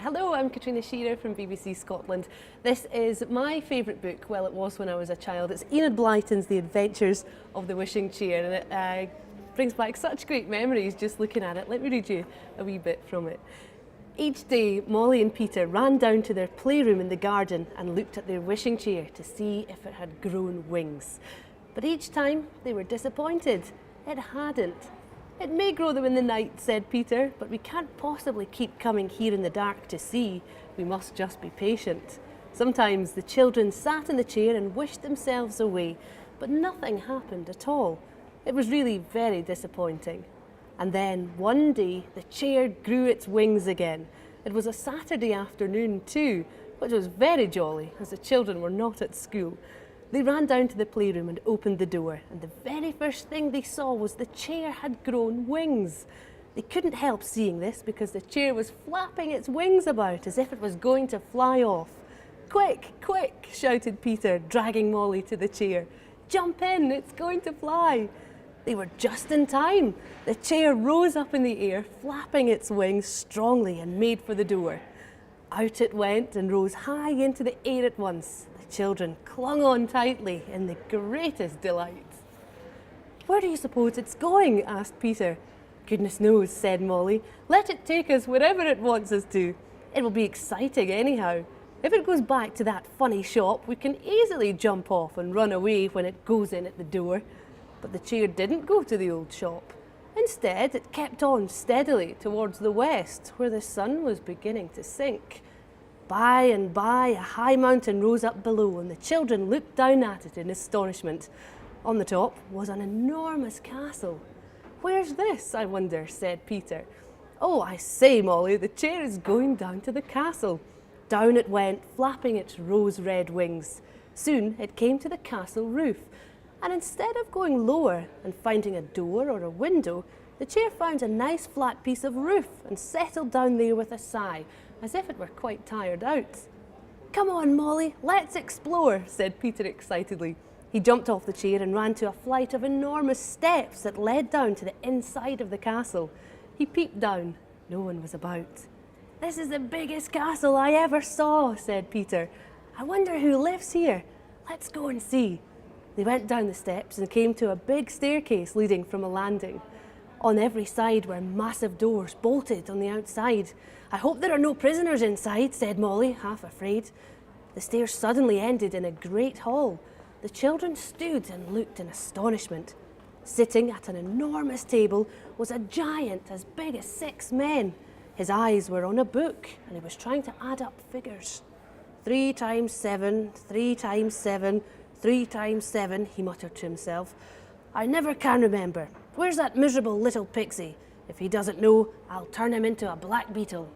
Hello, I'm Catriona Shearer from BBC Scotland. This is my favourite book, well it was when I was a child. It's Enid Blyton's The Adventures of the Wishing Chair, and it brings back such great memories just looking at it. Let me read you a wee bit from it. Each day, Molly and Peter ran down to their playroom in the garden and looked at their wishing chair to see if it had grown wings. But each time they were disappointed. It hadn't. "It may grow them in the night," said Peter, "but we can't possibly keep coming here in the dark to see. We must just be patient." Sometimes the children sat in the chair and wished themselves away, but nothing happened at all. It was really very disappointing. And then one day the chair grew its wings again. It was a Saturday afternoon too, which was very jolly as the children were not at school. They ran down to the playroom and opened the door, and the very first thing they saw was the chair had grown wings. They couldn't help seeing this because the chair was flapping its wings about as if it was going to fly off. "Quick, quick," shouted Peter, dragging Molly to the chair. "Jump in, it's going to fly." They were just in time. The chair rose up in the air, flapping its wings strongly, and made for the door. Out it went and rose high into the air at once. The children clung on tightly in the greatest delight. "Where do you suppose it's going?" asked Peter. "Goodness knows," said Molly. "Let it take us wherever it wants us to. It will be exciting anyhow. If it goes back to that funny shop, we can easily jump off and run away when it goes in at the door." But the chair didn't go to the old shop. Instead, it kept on steadily towards the west, where the sun was beginning to sink. By and by, a high mountain rose up below, and the children looked down at it in astonishment. On the top was an enormous castle. "Where's this, I wonder?" said Peter. "Oh, I say, Molly, the chair is going down to the castle." Down it went, flapping its rose-red wings. Soon it came to the castle roof, and instead of going lower and finding a door or a window, the chair found a nice flat piece of roof and settled down there with a sigh, as if it were quite tired out. "Come on, Molly, let's explore," said Peter excitedly. He jumped off the chair and ran to a flight of enormous steps that led down to the inside of the castle. He peeped down. No one was about. "This is the biggest castle I ever saw," said Peter. "I wonder who lives here. Let's go and see." They went down the steps and came to a big staircase leading from a landing. On every side were massive doors, bolted on the outside. "I hope there are no prisoners inside," said Molly, half afraid. The stairs suddenly ended in a great hall. The children stood and looked in astonishment. Sitting at an enormous table was a giant as big as 6 men. His eyes were on a book, and he was trying to add up figures. 3 times 7, 3 times 7, 3 times 7, he muttered to himself. "I never can remember. Where's that miserable little pixie? If he doesn't know, I'll turn him into a black beetle."